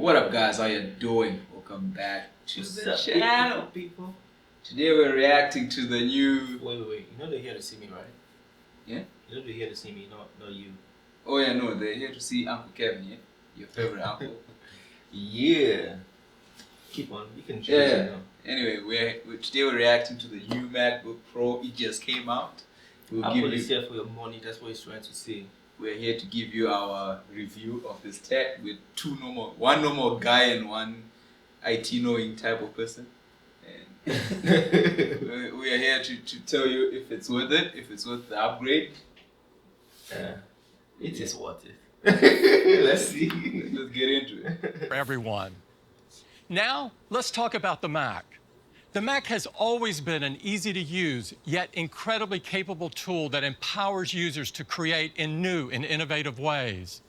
What up, guys? How you doing? Welcome back to the channel, people. Today we're reacting to the new. Wait. You know they're here to see me, right? Yeah. You know they're here to see me, not you. Oh yeah, no, they're here to see Uncle Kevin. Yeah, your favorite uncle. Yeah. Keep on. You can choose. Yeah. Anyway, today we're reacting to the new MacBook Pro. It just came out. Apple is here for your money. That's what he's trying to say. We're here to give you our review of this tech with one normal guy and one IT knowing type of person. And we are here to tell you if it's worth it, if it's worth the upgrade. It is worth it. Let's see. Let's get into it. For everyone. Now, let's talk about the Mac. The Mac has always been an easy-to-use, yet incredibly capable tool that empowers users to create in new and innovative ways.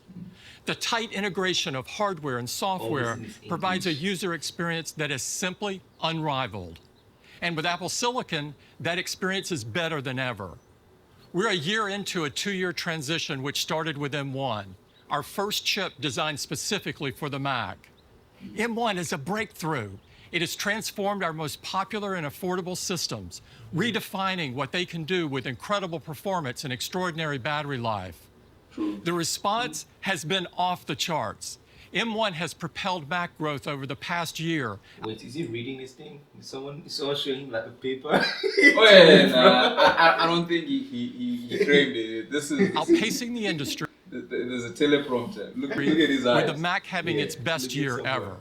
The tight integration of hardware and software provides a user experience that is simply unrivaled. And with Apple Silicon, that experience is better than ever. We're a year into a 2-year transition which started with M1, our first chip designed specifically for the Mac. M1 is a breakthrough. It has transformed our most popular and affordable systems, redefining what they can do with incredible performance and extraordinary battery life. The response has been off the charts. M1 has propelled Mac growth over the past year. Wait, is he reading this thing? Is someone showing him like a paper? I don't think he framed it. This is outpacing the industry. There's a teleprompter. Look at his eyes. With the Mac having its best year ever.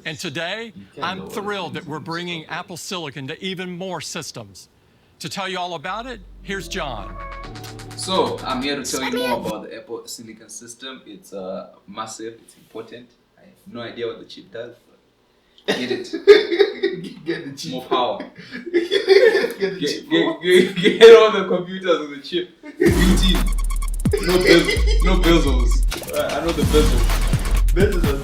And today, I'm thrilled that we're bringing Apple Silicon to even more systems. To tell you all about it, here's John. So, I'm here to tell you more about the Apple Silicon system. It's massive, it's important. I have no idea what the chip does, but get it. Get the chip. More power. Get the chip. Get all the computers with the chip. Built in. No bezels. I know the bezels.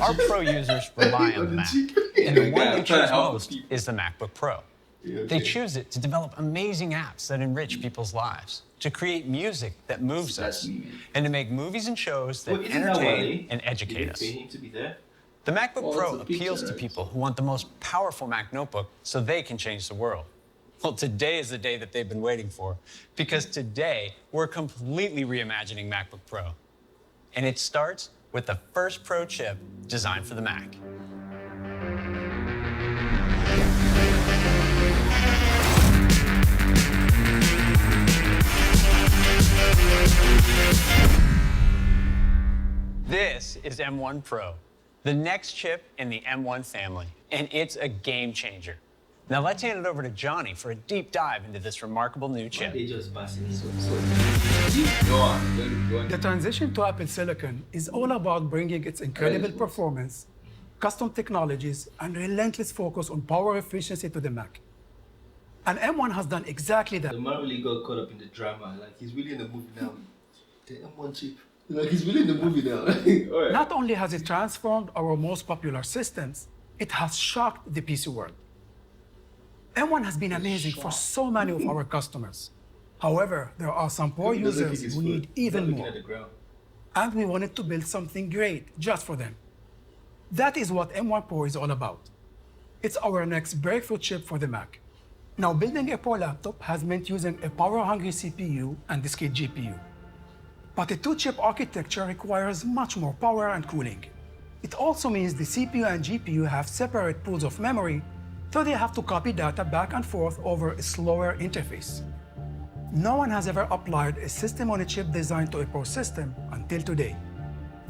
Our Pro users rely on the Mac, and the one they choose most is the MacBook Pro. They choose it to develop amazing apps that enrich people's lives, to create music that moves us, and to make movies and shows that entertain and educate us. The MacBook Pro appeals to people who want the most powerful Mac notebook so they can change the world. Well, today is the day that they've been waiting for, because today we're completely reimagining MacBook Pro. And it starts with the first Pro chip designed for the Mac. This is M1 Pro, the next chip in the M1 family, and it's a game changer. Now let's hand it over to Johnny for a deep dive into this remarkable new chip. The transition to Apple Silicon is all about bringing its incredible performance, custom technologies, and relentless focus on power efficiency to the Mac. And M1 has done exactly that. The man really got caught up in the drama. Like, he's really in the movie now. The M1 chip. Like, he's really in the movie now. Not only has it transformed our most popular systems, it has shocked the PC world. M1 has been amazing for so many of our customers. However, there are some poor users who need even more. And we wanted to build something great just for them. That is what M1 Pro is all about. It's our next breakthrough chip for the Mac. Now, building a Pro laptop has meant using a power-hungry CPU and discrete GPU. But a two-chip architecture requires much more power and cooling. It also means the CPU and GPU have separate pools of memory, so they have to copy data back and forth over a slower interface. No one has ever applied a system-on-a-chip designed to a Pro system until today.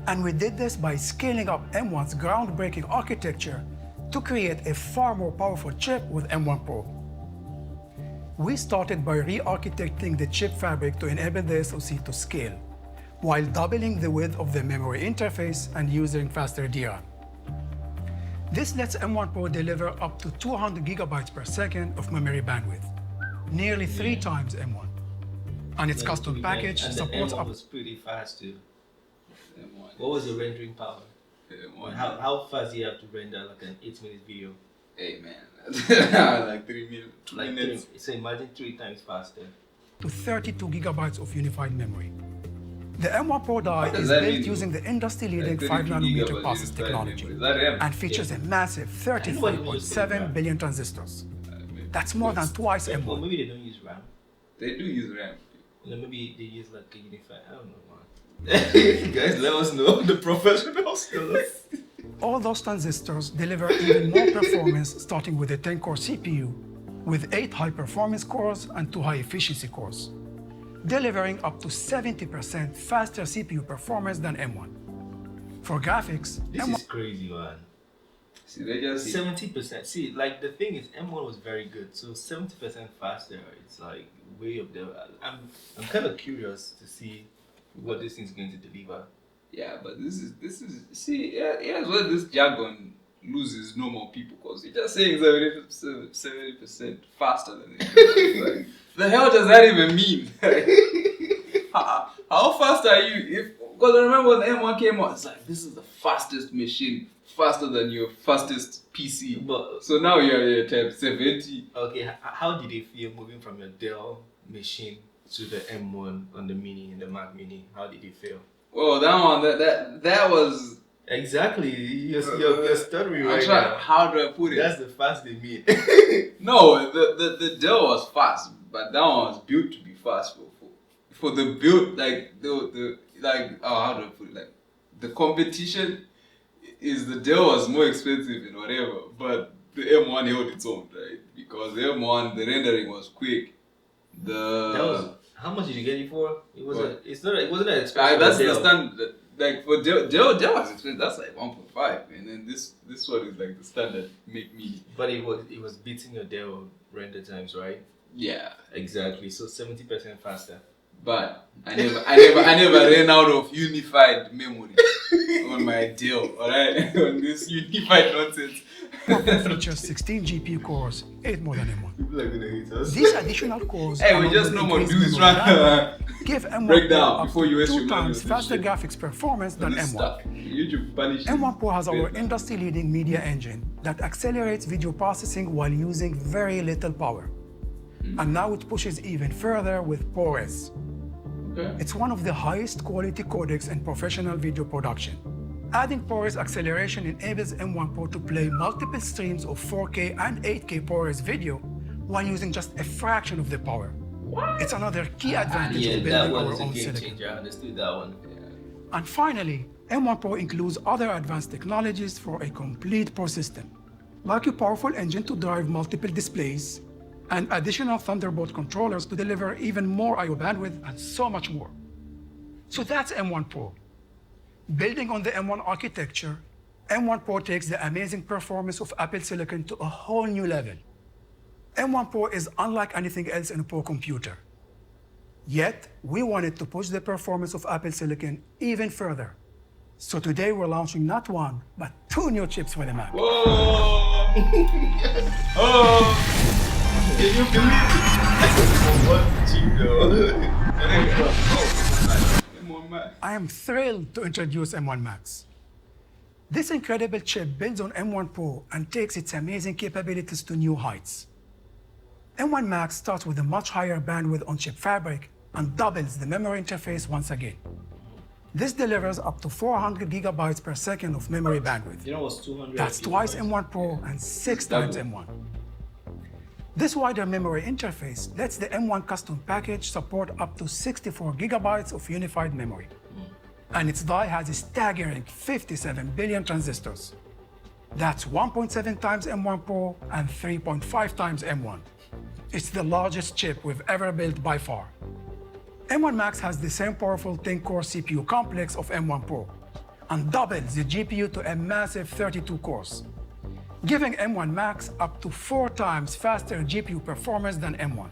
And we did this by scaling up M1's groundbreaking architecture to create a far more powerful chip with M1 Pro. We started by re-architecting the chip fabric to enable the SoC to scale, while doubling the width of the memory interface and using faster DRAM. This lets M1 Pro deliver up to 200 gigabytes per second of memory bandwidth, nearly 3 times M1. And its custom package supports up. Was pretty fast too. What was the rendering power? How fast do you have to render like an 8-minute video? Hey man, like 3 minutes, 2 minutes. 3, so imagine 3 times faster. To 32 gigabytes of unified memory. The M1 Pro die is built using the industry-leading 5nm process technology and features a massive 33.7 billion transistors. That's more than twice M1. Well, maybe they don't use RAM. They do use RAM. Maybe they use like a unified. I don't know, man. Guys, let us know, the professionals. All those transistors deliver even more performance, starting with a 10-core CPU with 8 high-performance cores and 2 high-efficiency cores, delivering up to 70% faster CPU performance than M1. For graphics, this is crazy, man. See, they just 70%. See, like the thing is, M1 was very good, so 70% faster. It's like way up there. I'm kind of curious to see what this thing's going to deliver. Yeah, but this is see, here's where this jargon loses normal people, because you're just saying 70% faster than it. Like, the hell does that even mean? How fast are you? Because I remember when the M1 came out, it's like, this is the fastest machine, faster than your fastest PC. But so now you're at type 70. Okay, how did it feel moving from your Dell machine to the M1 on the Mini, in the Mac Mini? How did it feel? Well, that was exactly you're stuttering right now. How do I put it? That's the fast they mean. No, the Dell was fast, but that one was built to be fast for the build, like the how do I put it? Like the competition is the Dell was more expensive and whatever, but the M1 held its own, right? Because the M1 the rendering was quick. How much did you get it for? It wasn't that expensive. That's the standard. Like for Dell was expensive. That's like 1.5, and then this one is like the standard Mac Mini. But it was beating your Dell render times, right? Yeah, exactly. So 70% faster. But I never ran out of unified memory on my Dell. Alright, on this unified nonsense. It features 16 GPU cores, 8 more than M1. People are gonna hate us. These additional cores we just know more do this right. Give M1 breakdown before you 2 times faster graphics performance than M1. M1 Pro has our industry-leading media engine that accelerates video processing while using very little power. And now it pushes even further with ProRes. Okay. It's one of the highest quality codecs in professional video production. Adding ProRes acceleration enables M1 Pro to play multiple streams of 4K and 8K ProRes video while using just a fraction of the power. What? It's another key advantage of building our own silicon. Changer. I understood that one. And finally, M1 Pro includes other advanced technologies for a complete Pro system, like a powerful engine to drive multiple displays, and additional Thunderbolt controllers to deliver even more I/O bandwidth and so much more. So that's M1 Pro. Building on the M1 architecture, M1 Pro takes the amazing performance of Apple Silicon to a whole new level. M1 Pro is unlike anything else in a Pro computer. Yet, we wanted to push the performance of Apple Silicon even further. So today we're launching not 1, but 2 new chips for the Mac. Whoa! Oh! Can you believe it? What's cheap though? I am thrilled to introduce M1 Max. This incredible chip builds on M1 Pro and takes its amazing capabilities to new heights. M1 Max starts with a much higher bandwidth on chip fabric and doubles the memory interface once again. This delivers up to 400 gigabytes per second of memory bandwidth. You know what's 200? That's twice M1 Pro and 6 times M1. This wider memory interface lets the M1 custom package support up to 64 gigabytes of unified memory. And its die has a staggering 57 billion transistors. That's 1.7 times M1 Pro and 3.5 times M1. It's the largest chip we've ever built by far. M1 Max has the same powerful 10-core CPU complex of M1 Pro and doubles the GPU to a massive 32 cores, giving M1 Max up to 4 times faster GPU performance than M1.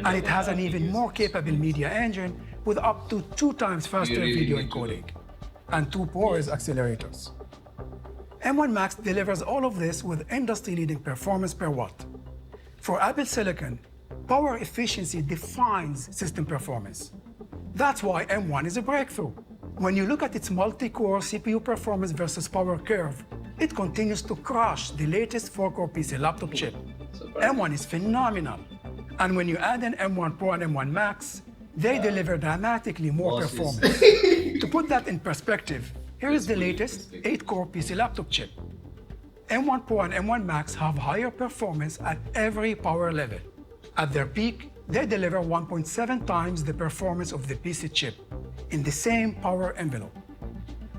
And it has an even more capable media engine with up to 2 times faster video encoding and 2 ProRes accelerators. M1 Max delivers all of this with industry-leading performance per watt. For Apple Silicon, power efficiency defines system performance. That's why M1 is a breakthrough. When you look at its multi-core CPU performance versus power curve, it continues to crush the latest 4-core PC laptop chip. M1 is phenomenal. And when you add in M1 Pro and M1 Max, they deliver dramatically more performance. To put that in perspective, here is the latest 8-core PC laptop chip. M1 Pro and M1 Max have higher performance at every power level. At their peak, they deliver 1.7 times the performance of the PC chip in the same power envelope.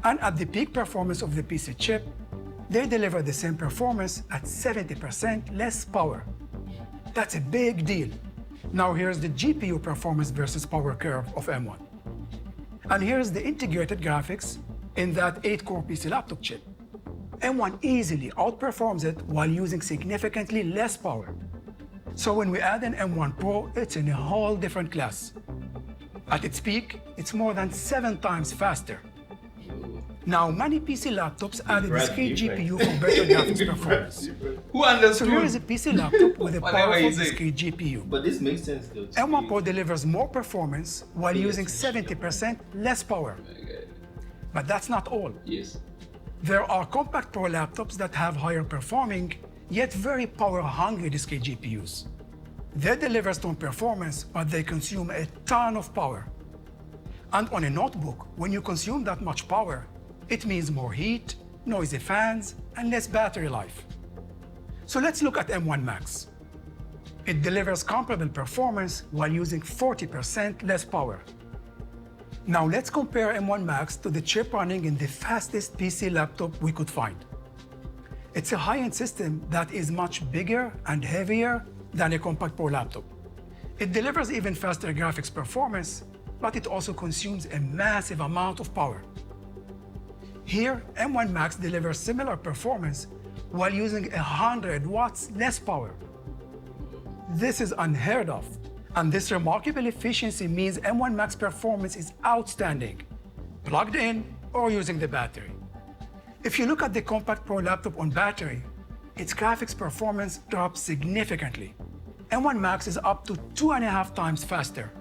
And at the peak performance of the PC chip, they deliver the same performance at 70% less power. That's a big deal. Now here's the GPU performance versus power curve of M1. And here's the integrated graphics in that 8-core PC laptop chip. M1 easily outperforms it while using significantly less power. So when we add an M1 Pro, it's in a whole different class. At its peak, it's more than 7 times faster. Now, many PC laptops add a discrete GPU for better graphics performance. Who understood? So here is a PC laptop with a powerful discrete GPU. But this makes sense though. M1 Pro delivers more performance while using 70% less power. But that's not all. Yes. There are compact Pro laptops that have higher performing, yet very power-hungry discrete GPUs. They deliver strong performance, but they consume a ton of power. And on a notebook, when you consume that much power, it means more heat, noisy fans, and less battery life. So let's look at M1 Max. It delivers comparable performance while using 40% less power. Now let's compare M1 Max to the chip running in the fastest PC laptop we could find. It's a high-end system that is much bigger and heavier than a compact Pro laptop. It delivers even faster graphics performance, but it also consumes a massive amount of power. Here, M1 Max delivers similar performance while using 100 watts less power. This is unheard of, and this remarkable efficiency means M1 Max performance is outstanding, plugged in or using the battery. If you look at the compact Pro laptop on battery, its graphics performance drops significantly. M1 Max is up to 2.5 times faster.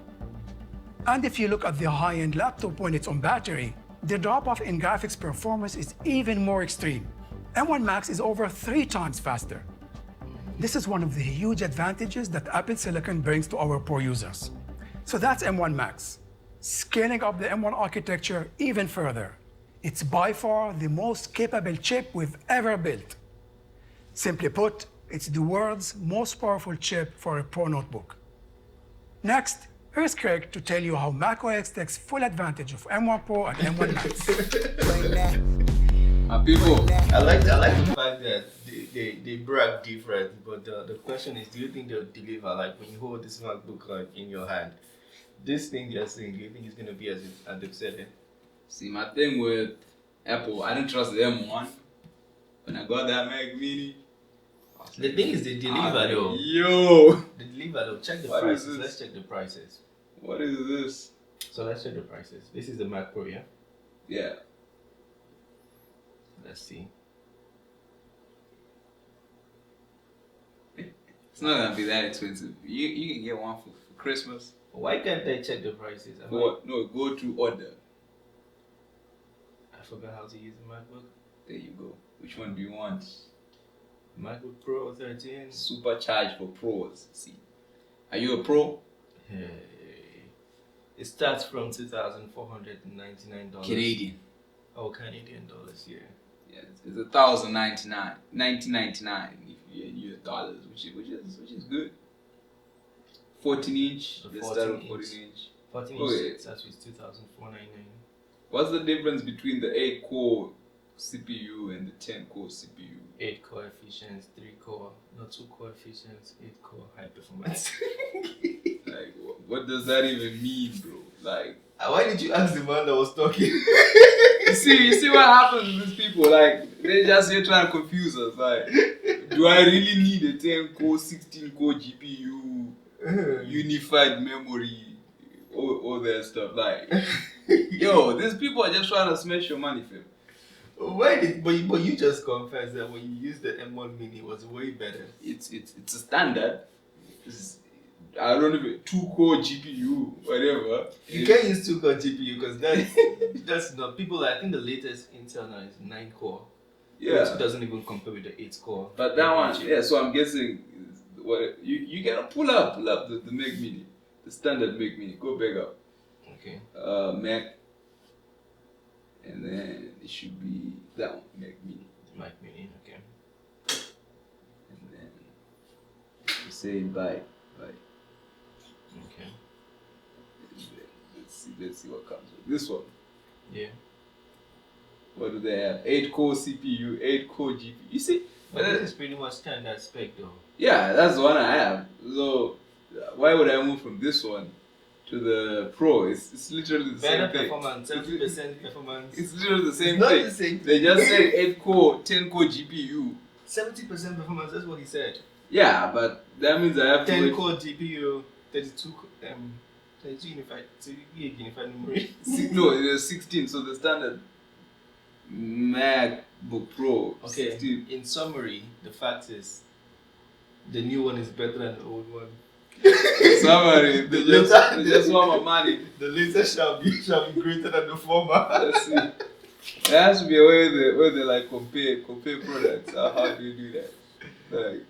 And if you look at the high-end laptop when it's on battery, the drop-off in graphics performance is even more extreme. M1 Max is over 3 times faster. This is one of the huge advantages that Apple Silicon brings to our Pro users. So that's M1 Max. Scaling up the M1 architecture even further. It's by far the most capable chip we've ever built. Simply put, it's the world's most powerful chip for a Pro notebook. Next, here's Craig to tell you how macOS takes full advantage of M1 Pro and M1 Max. People. I like the fact that they brag different, but the question is, do you think they'll deliver? Like when you hold this MacBook like in your hand, this thing they're saying, do you think it's gonna be as they've said it? See, my thing with Apple, I didn't trust the M1. When I got that Mac Mini, the thing is, they deliver though. Yo! They deliver though. Check the What prices. is this? Let's check the prices. What is this? So let's check the prices. This is the Mac Pro, yeah? Yeah. Let's see. It's not gonna be that expensive. You can get one for Christmas. Why can't I check the prices? Go to order. I forgot how to use the MacBook. There you go. Which one do you want? MacBook Pro 13. Supercharged for pros. See. Are you a pro? Hey. It starts from $2,499. Canadian. Oh, Canadian dollars, yeah. Yeah, it's $1,099, $1,999 if you're in US dollars, which is good. 14-inch. The Let's start with 14 14-inch. 14 Okay. inch starts with $2,499. What's the difference between the 8-core CPU and the 10-core CPU? 8 coefficients, 3 core, not 2 coefficients, 8 core high performance. Like, what does that even mean, bro? Like, why did you ask the man that was talking? you see what happens with these people? Like, they're just here trying to confuse us. Like, do I really need a 10-core, 16-core GPU, unified memory, all that stuff? Like, yo, these people are just trying to smash your money, fam. But you just confessed that when you used the M1 Mini, it was way better. It's a standard. I don't know, 2-core GPU, whatever. You can't use 2-core GPU because that's not people. I think the latest Intel now is 9-core. Yeah, which doesn't even compare with the 8-core. But that one, yeah. So I'm guessing what you can pull up the Mac Mini. the standard Mac Mini. Go back up. Okay. Mac, and then it should be that one, Mac Mini. Mac Mini. Okay. And then you say buy. Okay. Let's see what comes with this one. Yeah. What do they have? 8-core CPU, 8-core GPU. You see? But this is pretty much standard spec though. Yeah, that's the one I have. So why would I move from this one to the Pro? It's literally the Better same thing. performance, 70% performance. It's literally the same It's not thing. the same They thing. just said 8-core, 10-core GPU. 70% performance, that's what he said. Yeah, but that means I have to 10 wait. core GPU, 32 unified memory. No, it was 16, so the standard MacBook Pro. Okay, 16. in summary, the fact is the new one is better than the old one. Somebody, they just want my money. The later shall be greater than the former. Let's see. There has to be a way where they like compare products. How do you do that? Like,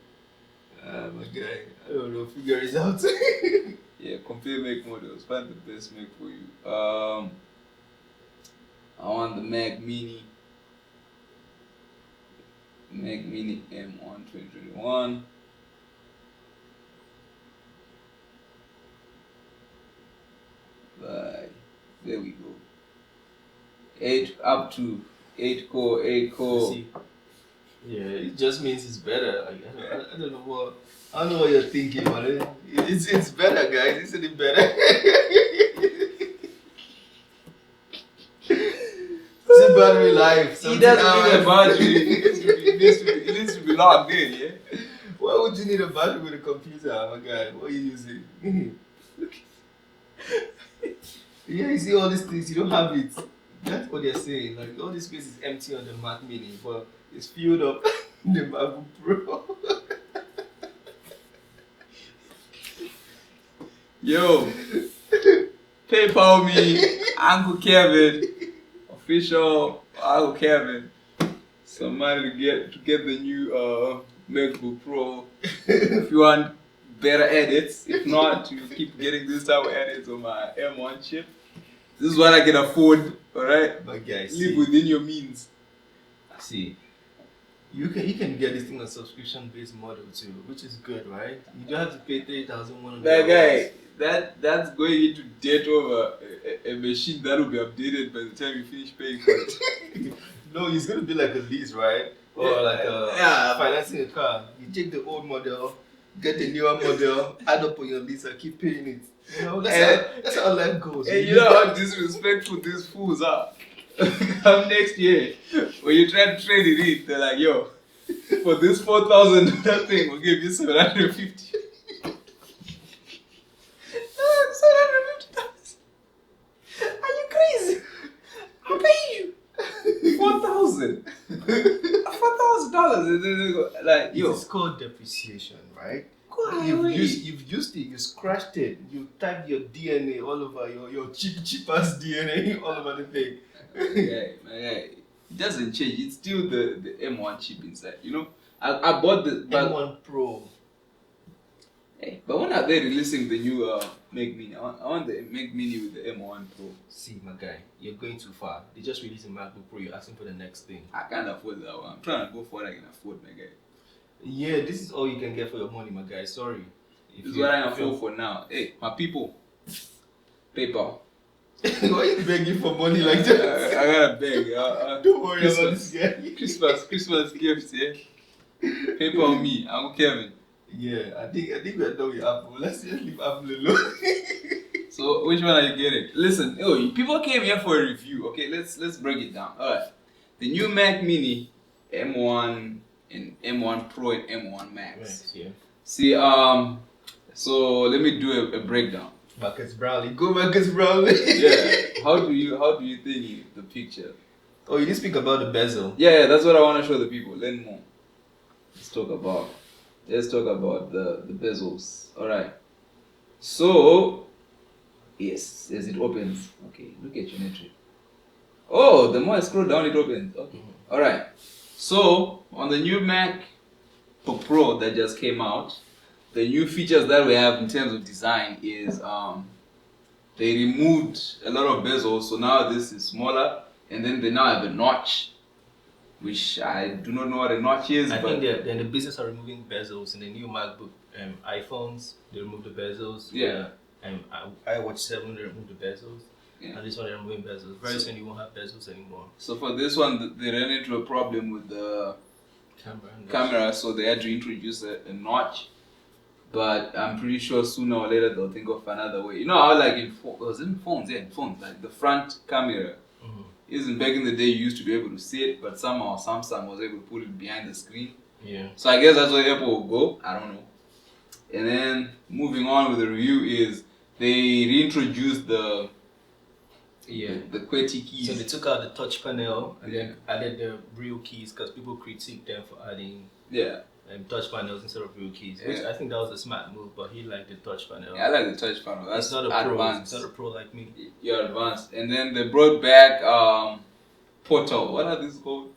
my guy, I don't know, figure it out. yeah, compare make models. Find the best make for you. I want the Mac Mini. Mac Mini M1 2021. There we go. 8 up to 8-core. See, yeah, it just means it's better. Like, I don't know what you're thinking, man. It's better, guys. Isn't it better? It's a battery life. He doesn't need a battery. It needs to be logged in, yeah? Why would you need a battery with a computer, my guy? What are you using? Yeah, you see all these things, you don't have it. That's what they're saying. Like, all this space is empty on the Mac Mini, but it's filled up in the MacBook Pro. Yo, PayPal me, Uncle Kevin, official Uncle Kevin, some money to get the new MacBook Pro. If you want better edits, if not, you keep getting this type of edits on my M1 chip. This is what I can afford, alright? But guys, live within your means. See, you can get this thing on subscription-based model too, which is good, right? You don't have to pay $3,100. That guy, that's going into debt over a machine that will be updated by the time you finish paying for it. No, it's gonna be like a lease, right? Or Yeah, like financing a car. You take the old model, get the newer model, add up on your lease, and keep paying it. You know, that's how life goes. And you know how disrespectful these fools are. Come next year, when you try to trade it in, they're like, yo, for this $4,000 thing, we'll give you 750. $750. Are you crazy? I'll pay you $4,000. $4,000. And then they go, like, yo. It's called depreciation, right? Go You've away. used it, you scratched it, you typed your DNA all over your cheap ass DNA all over the thing. My guy, it doesn't change. It's still the M1 chip inside. You know, I bought the M1 Pro. Hey, but when are they releasing the new Mac Mini? I want the Mac Mini with the M1 Pro. See, my guy, you're going too far. They just released a MacBook Pro. You're asking for the next thing. I can't afford that one. I'm trying to go for what I can afford, my guy. Yeah, this is all you can get for your money, my guy. Sorry. This is what I can afford for now. Hey, my people, PayPal. Why are you begging for money like that? I gotta beg. Don't worry about this guy. Christmas gifts, yeah. PayPal me, Uncle Kevin. Yeah, I think we're done with Apple. Let's just leave Apple alone. So which one are you getting? Listen, people came here for a review. Okay, let's break it down. All right, the new Mac Mini, M1 and M1 Pro and M1 Max. Right, yeah. See, so let me do a breakdown. Marcus Brownlee, go Marcus Brownlee. Yeah, how do you think the picture? Oh, you didn't speak about the bezel. Yeah, that's what I want to show the people. Learn more. Let's talk about the bezels. All right. So, yes, as it opens. Okay, look at your metric. Oh, the more I scroll down, it opens. Okay. Mm-hmm. All right. So on the new MacBook Pro that just came out, the new features that we have in terms of design is they removed a lot of bezels, so now this is smaller, and then they now have a notch, which I do not know what a notch is. I think they're in the business of removing bezels in the new MacBook iPhones. They remove the bezels. Yeah. iWatch 7 they remove the bezels. Yeah. And this one they're removing bezels. Very soon you won't have bezels anymore. So for this one, they ran into a problem with the camera, so they had to introduce a notch. But I'm pretty sure sooner or later they'll think of another way. You know how like in phones, like the front camera isn't back in the day you used to be able to see it, but somehow Samsung was able to put it behind the screen. Yeah. So I guess that's where Apple will go. I don't know. And then moving on with the review is they reintroduced the QWERTY keys. So they took out the touch panel and then added the real keys because people critique them for adding touch panels instead of real keys. Which I think that was a smart move, but he liked the touch panel. Yeah, I like the touch panel. That's not a advanced. It's not a pro like me. You're advanced. And then they brought back portal. What are these called?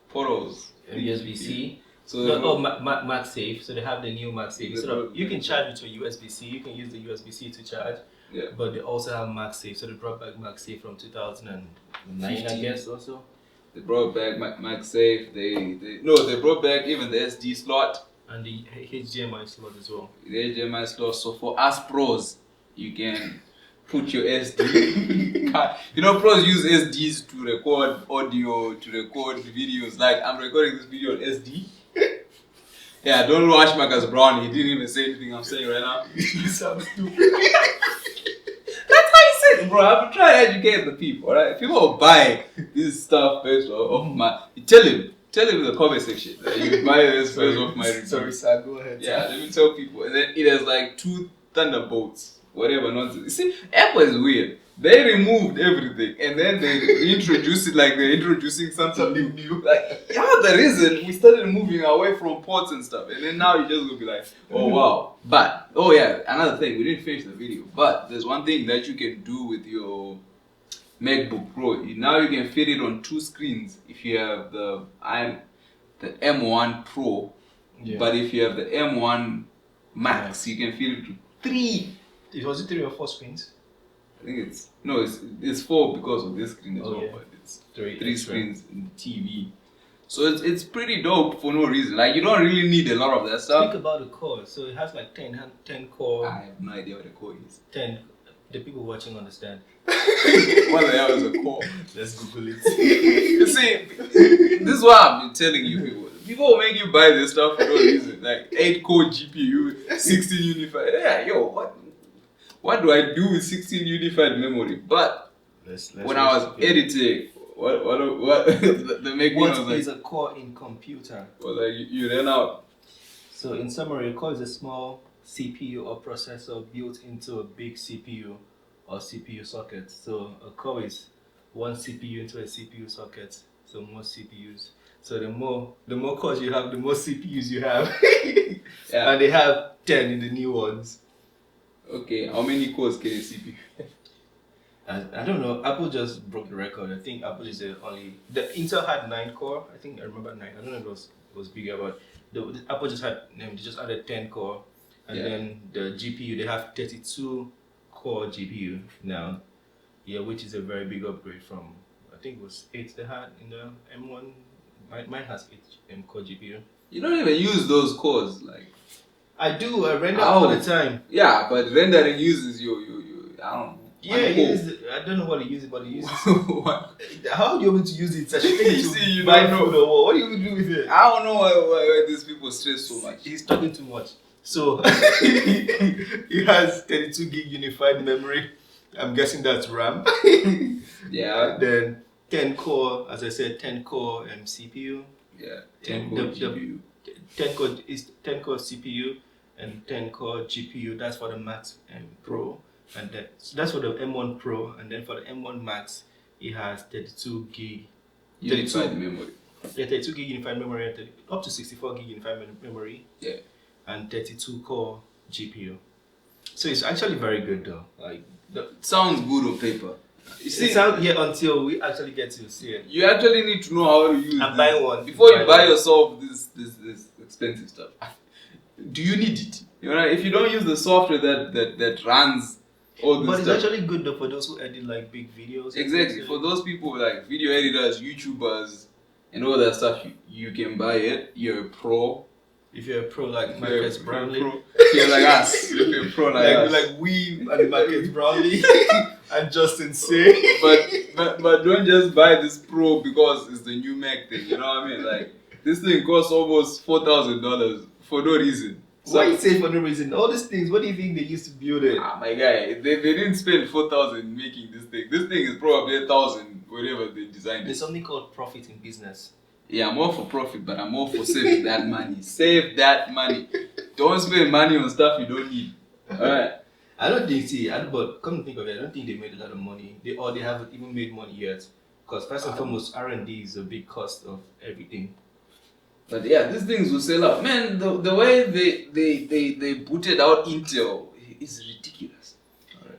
Portals. USB-C. So MagSafe. So they have the new MagSafe. You can charge with your USB-C. You can use the USB-C to charge. Yeah. But they also have MagSafe. So they brought back MagSafe from 2009, I guess, also. They brought back MagSafe. They brought back even the SD slot. And the HDMI slot as well. The HDMI slot. So for us pros, you can put your SD card. You know, pros use SDs to record audio, to record videos. Like, I'm recording this video on SD. Yeah, don't watch Marcus Brown. He didn't even say anything I'm saying right now. You sound stupid. That's how he said it, bro. I've been trying to educate the people, right? People buy this stuff based off my... Tell him in the comment section that you buy this based off my review. Sorry, sir. Go ahead. Yeah, let me tell people. And then it has like 2 Thunderbolts. Whatever nonsense. You see, Apple is weird. They removed everything and then they reintroduced it like they're introducing something new. Like, the reason we started moving away from ports and stuff. And then now you just gonna be like, oh wow. But, another thing, we didn't finish the video. But there's one thing that you can do with your MacBook Pro. Now you can fit it on 2 screens if you have the M1 Pro. Yeah. But if you have the M1 Max, you can fit it to 3. Was it 3 or 4 screens? I think it's 4 because of this screen as well, but it's 3 screens in the TV. So it's pretty dope for no reason. Like, you don't really need a lot of that stuff. Think about the core. So it has like 10 core. I have no idea what a core is. 10. The people watching understand. What the hell is a core? Let's Google it. You see, this is what I've been telling you people. People will make you buy this stuff for no reason. Like 8-core GPU, 16 unified. Yeah, what do I do with 16 unified memory? But when I was editing, what the making what was like, is a core in computer? Well, like you ran out. So in summary, a core is a small CPU or processor built into a big CPU or CPU socket. So a core is one CPU into a CPU socket. So more CPUs. So the more cores you have, the more CPUs you have. And they have 10 in the new ones. Okay, how many cores can a CPU? I don't know. Apple just broke the record. I think Apple is the only. The Intel had 9 core. I think I remember 9. I don't know if it was bigger, but the Apple just had. They just added 10 core, and then the GPU they have 32 core GPU now. Yeah, which is a very big upgrade from I think it was 8 they had in the M1. Mine has 8 core GPU. You don't even use those cores, like. I do. I render all the time. Yeah, but rendering uses your I don't know. Yeah, I don't know what it uses, but it uses. What? How do you want to use it? Such a thing you see, you buy don't know. food or what do you do with it? I don't know why these people stress so much. He's talking too much. So he has 32 gig unified memory. I'm guessing that's RAM. Yeah. Then 10 core, as I said, 10 core CPU. Yeah. 10 core GPU. 10 core CPU and 10 core GPU. That's for the Max Pro. And so that's for the M1 Pro, and then for the M1 Max, it has 32 gig unified memory. Yeah, 32 gig unified memory, up to 64 gig unified memory. Yeah, and 32 core GPU. So it's actually very good though. Like, it sounds good on paper. You see, until we actually get to see it. You actually need to know how to use. And buy one before you buy yourself this expensive stuff. Do you need it? You know, if you don't use the software that runs all this But it's stuff. actually good though for those who edit like big videos. Exactly. For those people like video editors, YouTubers, and all that stuff, you can buy it. You're a pro. If you're a pro like Marcus Brownlee. If you're like us. If you're a pro like us. Like we and Marcus Brownlee and Justin Say. But don't just buy this pro because it's the new Mac thing. You know what I mean? Like this thing costs almost $4,000 for no reason. So why you say for no reason? All these things, what do you think they used to build it? Ah, my guy, they didn't spend 4,000 making this thing. This thing is probably 1,000 whatever they designed it. There's something called profit in business. Yeah, I'm all for profit, but I'm all for saving that money. Save that money. Don't spend money on stuff you don't need. Alright. I don't think, but come to think of it, I don't think they made a lot of money. They haven't even made money yet. Because first and foremost, R&D is a big cost of everything. But yeah, these things will sell out. Man, the way they booted out Intel is ridiculous.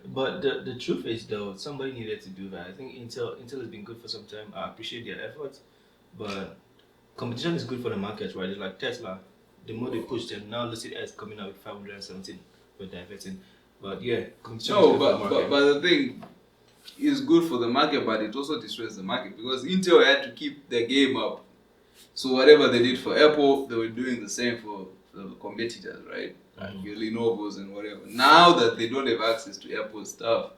But the truth is though, somebody needed to do that. I think Intel has been good for some time. I appreciate their efforts, but competition is good for the market, right? It's like Tesla. The more they push them, now listed as coming out with 517 for diverting. But yeah, competition is good for the market. But the thing is good for the market, but it also destroys the market because Intel had to keep their game up. So whatever they did for Apple, they were doing the same for the competitors, right? Like your Lenovo's and whatever. Now that they don't have access to Apple stuff,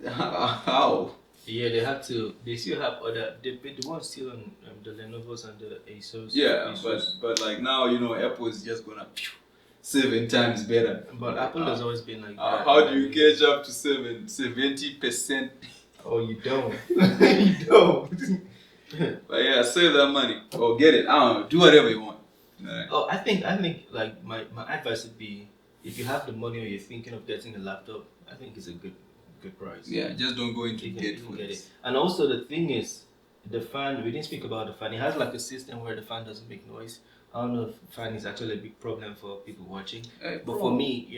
how? Yeah, they still have other, the ones still on the Lenovo's and the Asus. Yeah, Asus. but like now, you know, Apple is just gonna 7 times better. But Apple has always been like that. How do you catch up to 70%? Oh, you don't. You don't. But yeah, save that money or get it. I don't know. Do whatever you want. Right. Oh, I think like my advice would be, if you have the money or you're thinking of getting a laptop, I think it's a good price. Yeah, just don't go into debt for get it. it. And also the thing is, the fan. We didn't speak about the fan. It has like a system where the fan doesn't make noise. I don't know if fan is actually a big problem for people watching. But for me,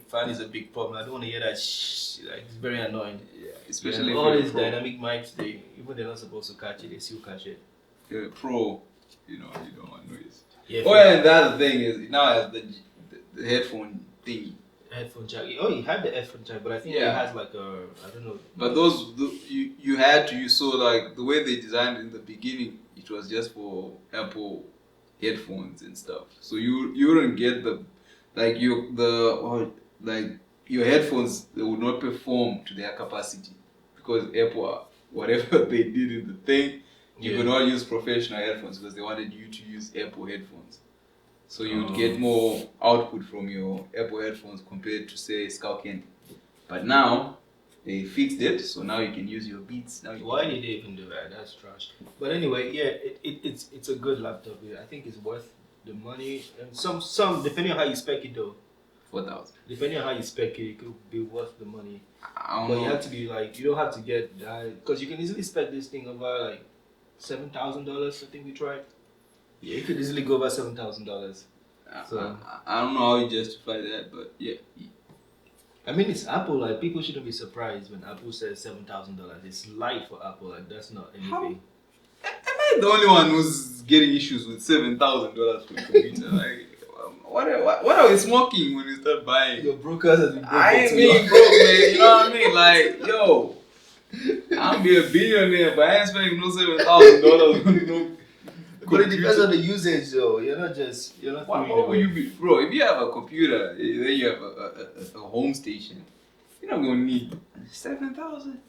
fan is a big problem. I don't want to hear that shh. Like it's very annoying. Yeah, especially all if these you're a pro. dynamic mics, they're not supposed to catch it. They still catch it. If you're a pro, you know, you don't want noise. Yeah. Oh, yeah, and the other thing is it now has the headphone thingy. Headphone jack. Oh, he had the headphone jack, but I think it has like a, I don't know. But you had to use, so like the way they designed it in the beginning, it was just for Apple headphones and stuff. So you wouldn't get your headphones, they would not perform to their capacity because Apple, whatever they did in the thing, you could not use professional headphones because they wanted you to use Apple headphones. So you would get more output from your Apple headphones compared to say Skull Candy. But now they fixed it, so now you can use your Beats. Why did they even do that? That's trash. But anyway, yeah, it's a good laptop. I think it's worth the money. And some depending on how you spec it though. 4,000. Depending on how you spec it could be worth the money. I don't But know. you have to be like, you don't have to get that, because you can easily spec this thing over like $7,000. I think we tried. Yeah, you could easily go over $7,000. So I don't know how you justify that, but yeah. I mean, it's Apple. Like people shouldn't be surprised when Apple says $7,000. It's light for Apple. Like that's not anything. Am I the only one who's getting issues with $7,000 for a computer? Like, what are we smoking when we start buying? Your brokers has been broke. I ain't being broke, man. You know what I mean? Like, yo, I'm be a billionaire, but I ain't spending no $7,000 on no. But it depends on the usage, though. You're not. What would you be, bro? If you have a computer, then you have a home station. You're not gonna need 7,000.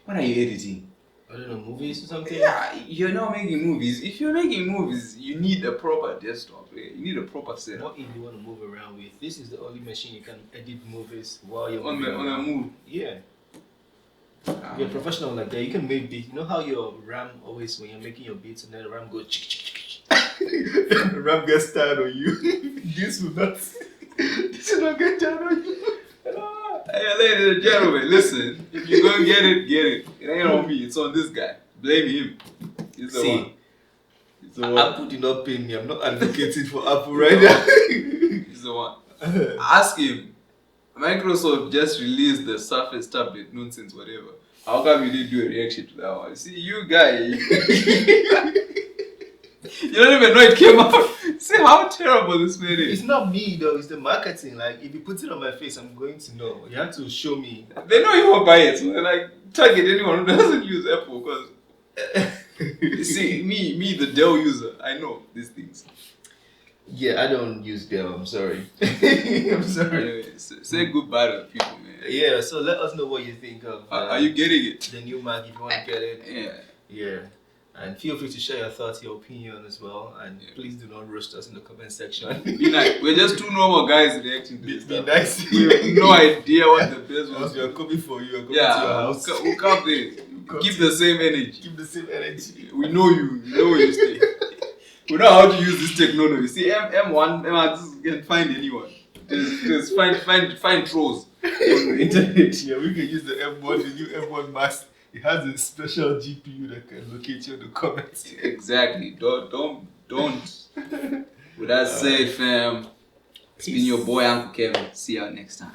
What are you editing? I don't know, movies or something. Yeah, you're not making movies. If you're making movies, you need a proper desktop. You need a proper setup. What if you want to move around with? This is the only machine you can edit movies while you're on a move. Yeah. If you're professional like that, you can make beats. You know how your RAM always, when you're making your beats and then the RAM goes the RAM gets tired on you. This will not get tired on you. Hey, ladies and gentlemen, listen. If you're gonna get it, get it. It ain't on me. It's on this guy. Blame him. He's the one. He's the one. Apple did not pay me. I'm not advocating for Apple right now. He's the one. Ask him. Microsoft just released the Surface tablet nonsense, whatever. How come you didn't do a reaction to that one? See, you guy, you don't even know it came out. See how terrible this man is. It's not me though, it's the marketing. Like, if you put it on my face, I'm going to know. You have to show me. They know you won't buy it, so they're like, target anyone who doesn't use Apple, because see, me, the Dell user, I know these things. Yeah, I don't use Dell. I'm sorry. I'm sorry. Anyway, say goodbye to people, man. Yeah, so let us know what you think of. Are you getting it? The new Mac, if you want to get it. Yeah. Yeah. And feel free to share your thoughts, your opinion as well. And please do not roast us in the comment section. Be nice. We're just two normal guys reacting to this Be stuff. nice. We have no idea what the best was. We are coming for you. We are coming to your house. We'll come there. Keep the same energy. Keep the same energy. We know you. We know where you stay. We know how to use this technology. See, M1 just can find anyone. Just find trolls on the internet. Yeah, we can use the M1, the new M1 Max. It has a special GPU that can locate you in the comments. Exactly. Don't. With that said, fam, it's been your boy Uncle Kevin. See y'all next time.